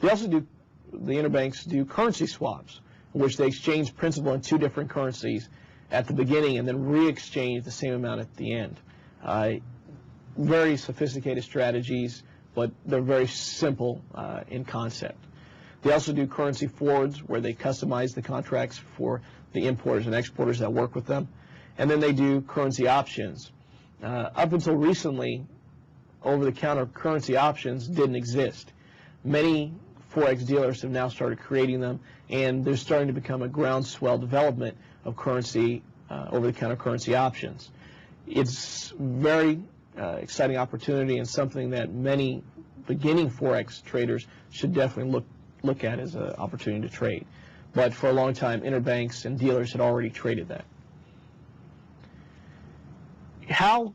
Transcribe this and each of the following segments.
The interbanks do currency swaps, in which they exchange principal in two different currencies at the beginning and then re-exchange the same amount at the end. Very sophisticated strategies, but they're very simple in concept. They also do currency forwards, where they customize the contracts for the importers and exporters that work with them. And then they do currency options. Up until recently, over-the-counter currency options didn't exist. Many Forex dealers have now started creating them, and there's starting to become a groundswell development of currency, over-the-counter currency options. It's very exciting opportunity and something that many beginning Forex traders should definitely look at as an opportunity to trade. But for a long time, interbanks and dealers had already traded that. How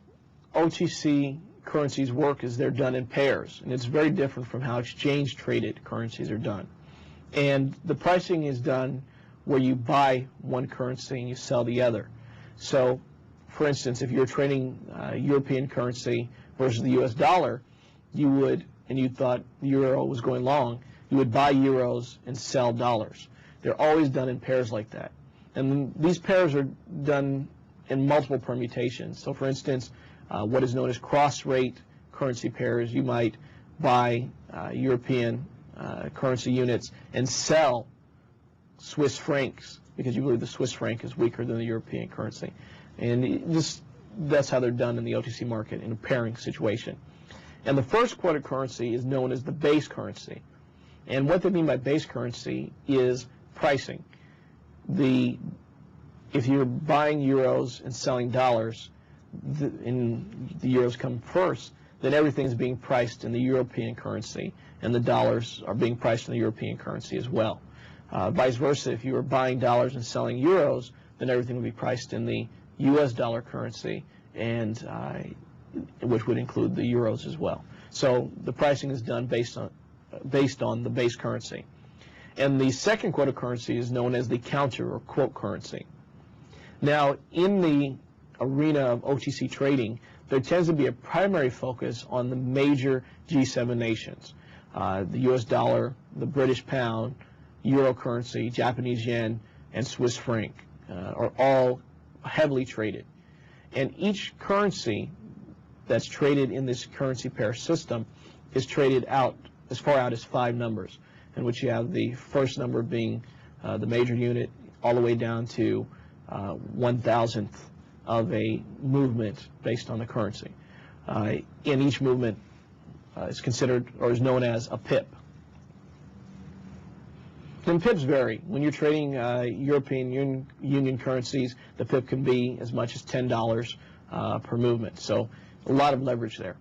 OTC currencies work is they're done in pairs, and it's very different from how exchange-traded currencies are done. And the pricing is done where you buy one currency and you sell the other. So, for instance, if you're trading European currency versus the US dollar, you would, and you thought the euro was going long, you would buy euros and sell dollars. They're always done in pairs like that. And these pairs are done in multiple permutations. So, for instance, what is known as cross-rate currency pairs, you might buy European currency units and sell Swiss francs because you believe the Swiss franc is weaker than the European currency. And that's how they're done in the OTC market in a pairing situation. And the first quoted currency is known as the base currency. And what they mean by base currency is pricing. If you're buying euros and selling dollars, and the euros come first, then everything's being priced in the European currency, and the dollars are being priced in the European currency as well. Vice versa, if you were buying dollars and selling euros, then everything would be priced in the US dollar currency, and which would include the euros as well. So the pricing is done based on the base currency. And the second quoted currency is known as the counter or quote currency. Now, in the arena of OTC trading, there tends to be a primary focus on the major G7 nations. The US dollar, the British pound, euro currency, Japanese yen, and Swiss franc are all heavily traded. And each currency that's traded in this currency pair system is traded out as far out as 5 numbers, in which you have the first number being the major unit all the way down to 1,000th of a movement based on the currency. And each movement is considered or is known as a pip. And pips vary. When you're trading European Union currencies, the pip can be as much as $10 per movement. So a lot of leverage there.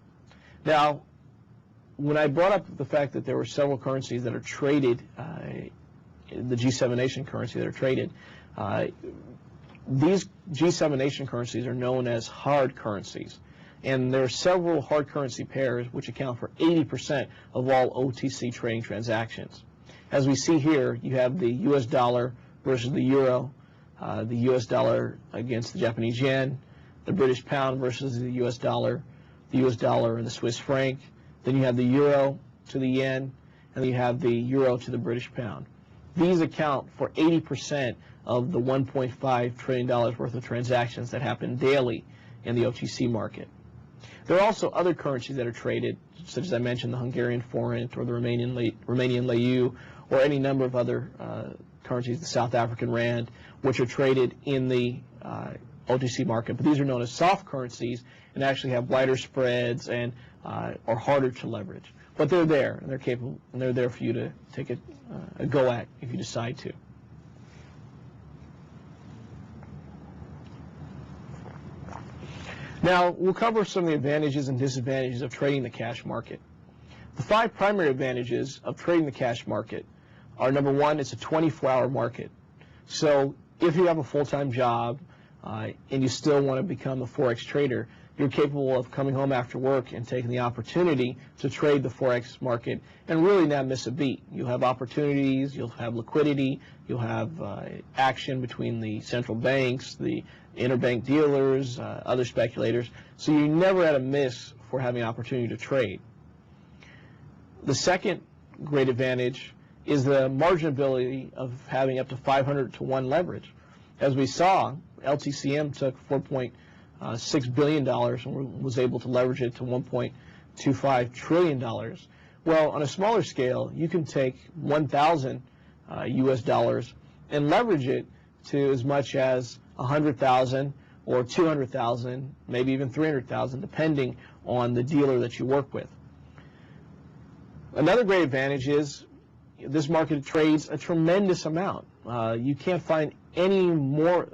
Now, when I brought up the fact that there were several currencies that are traded, the G7 nation currency that are traded, these G7 nation currencies are known as hard currencies. And there are several hard currency pairs which account for 80% of all OTC trading transactions. As we see here, you have the US dollar versus the euro, the US dollar against the Japanese yen, the British pound versus the US dollar and the Swiss franc. Then you have the euro to the yen, and then you have the euro to the British pound. These account for 80% of the $1.5 trillion worth of transactions that happen daily in the OTC market. There are also other currencies that are traded, such as I mentioned, the Hungarian forint or the Romanian leu, or any number of other currencies, the South African rand, which are traded in the OTC market. But these are known as soft currencies and actually have wider spreads and are harder to leverage. But they're there, and they're capable, and they're there for you to take a go at if you decide to. Now, we'll cover some of the advantages and disadvantages of trading the cash market. The 5 primary advantages of trading the cash market are, number 1, it's a 24-hour market. So if you have a full-time job and you still want to become a Forex trader, you're capable of coming home after work and taking the opportunity to trade the Forex market and really not miss a beat. You'll have opportunities, you'll have liquidity, you'll have action between the central banks, the interbank dealers, other speculators. So you're never at a miss for having an opportunity to trade. The second great advantage is the marginability of having up to 500 to 1 leverage. As we saw, LTCM took $4.6 billion and was able to leverage it to $1.25 trillion. Well, on a smaller scale, you can take 1,000 US dollars and leverage it to as much as 100,000 or 200,000, maybe even 300,000, depending on the dealer that you work with. Another great advantage is this market trades a tremendous amount. You can't find any more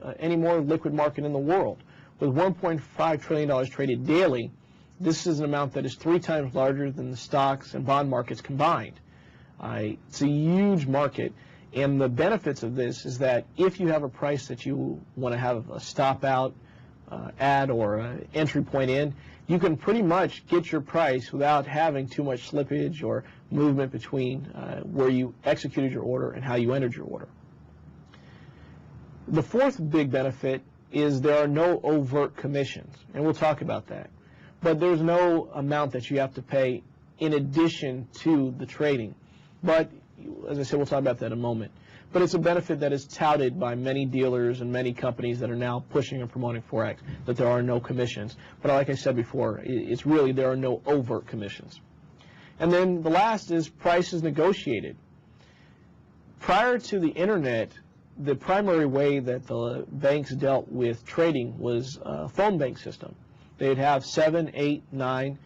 liquid market in the world. With $1.5 trillion traded daily, this is an amount that is 3 times larger than the stocks and bond markets combined. It's a huge market, and the benefits of this is that if you have a price that you want to have a stop out at or an entry point in, you can pretty much get your price without having too much slippage or movement between where you executed your order and how you entered your order. The fourth big benefit is there are no overt commissions, and we'll talk about that. But there's no amount that you have to pay in addition to the trading. But as I said, we'll talk about that in a moment. But it's a benefit that is touted by many dealers and many companies that are now pushing and promoting Forex, that there are no commissions. But like I said before, it's really there are no overt commissions. And then the last is price is negotiated. Prior to the internet, the primary way that the banks dealt with trading was a phone bank system. They'd have 7, 8, 9,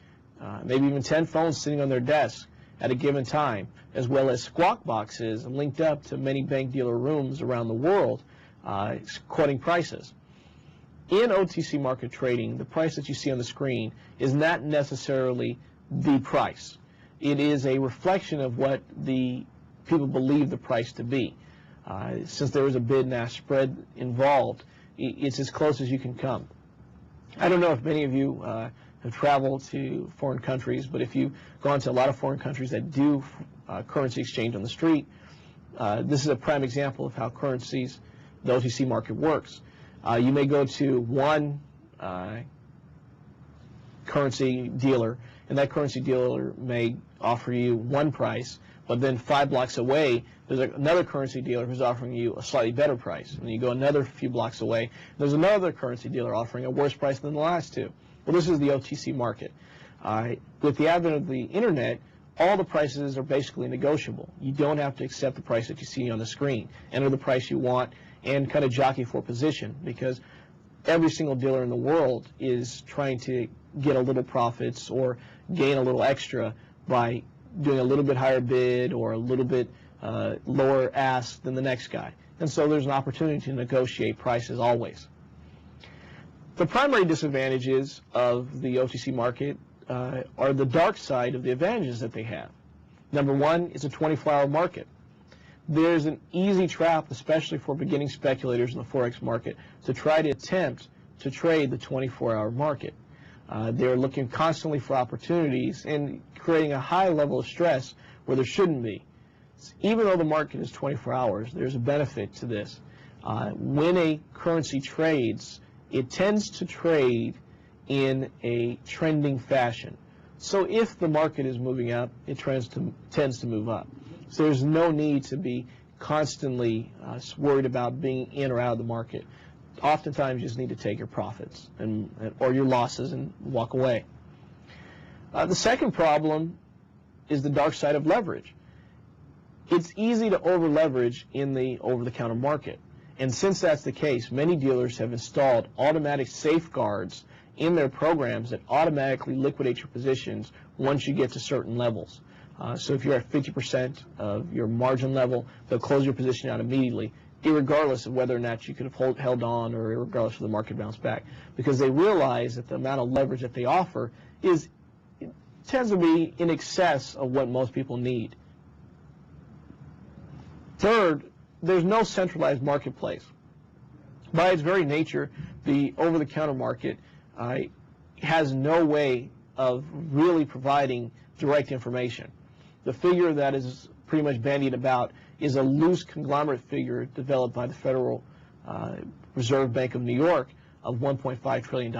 maybe even 10 phones sitting on their desk at a given time, as well as squawk boxes linked up to many bank dealer rooms around the world, quoting prices. In OTC market trading, the price that you see on the screen is not necessarily the price. It is a reflection of what the people believe the price to be. Since there is a bid and ask spread involved, it's as close as you can come. I don't know if many of you have traveled to foreign countries, but if you've gone to a lot of foreign countries that do currency exchange on the street, this is a prime example of how currencies, the OTC market works. You may go to one currency dealer, and that currency dealer may offer you one price, but then 5 blocks away, there's another currency dealer who's offering you a slightly better price. And you go another few blocks away, there's another currency dealer offering a worse price than the last two. Well, this is the OTC market. With the advent of the internet, all the prices are basically negotiable. You don't have to accept the price that you see on the screen. Enter the price you want and kind of jockey for position, because every single dealer in the world is trying to get a little profits or gain a little extra by doing a little bit higher bid or a little bit lower ask than the next guy. And so there's an opportunity to negotiate prices always. The primary disadvantages of the OTC market are the dark side of the advantages that they have. Number one, it's a 24-hour market. There's an easy trap, especially for beginning speculators in the Forex market, to try to attempt to trade the 24-hour market. They're looking constantly for opportunities and creating a high level of stress where there shouldn't be. Even though the market is 24 hours, there's a benefit to this. When a currency trades, it tends to trade in a trending fashion. So if the market is moving up, it tends to move up. So there's no need to be constantly worried about being in or out of the market. Oftentimes you just need to take your profits or your losses and walk away. The second problem is the dark side of leverage. It's easy to over leverage in the over-the-counter market. And since that's the case, many dealers have installed automatic safeguards in their programs that automatically liquidate your positions once you get to certain levels. So if you're at 50% of your margin level, they'll close your position out immediately, irregardless of whether or not you could have held on or irregardless of the market bounce back, because they realize that the amount of leverage that they offer tends to be in excess of what most people need. Third, there's no centralized marketplace. By its very nature, the over-the-counter market has no way of really providing direct information. The figure that is pretty much bandied about is a loose conglomerate figure developed by the Federal Reserve Bank of New York of $1.5 trillion.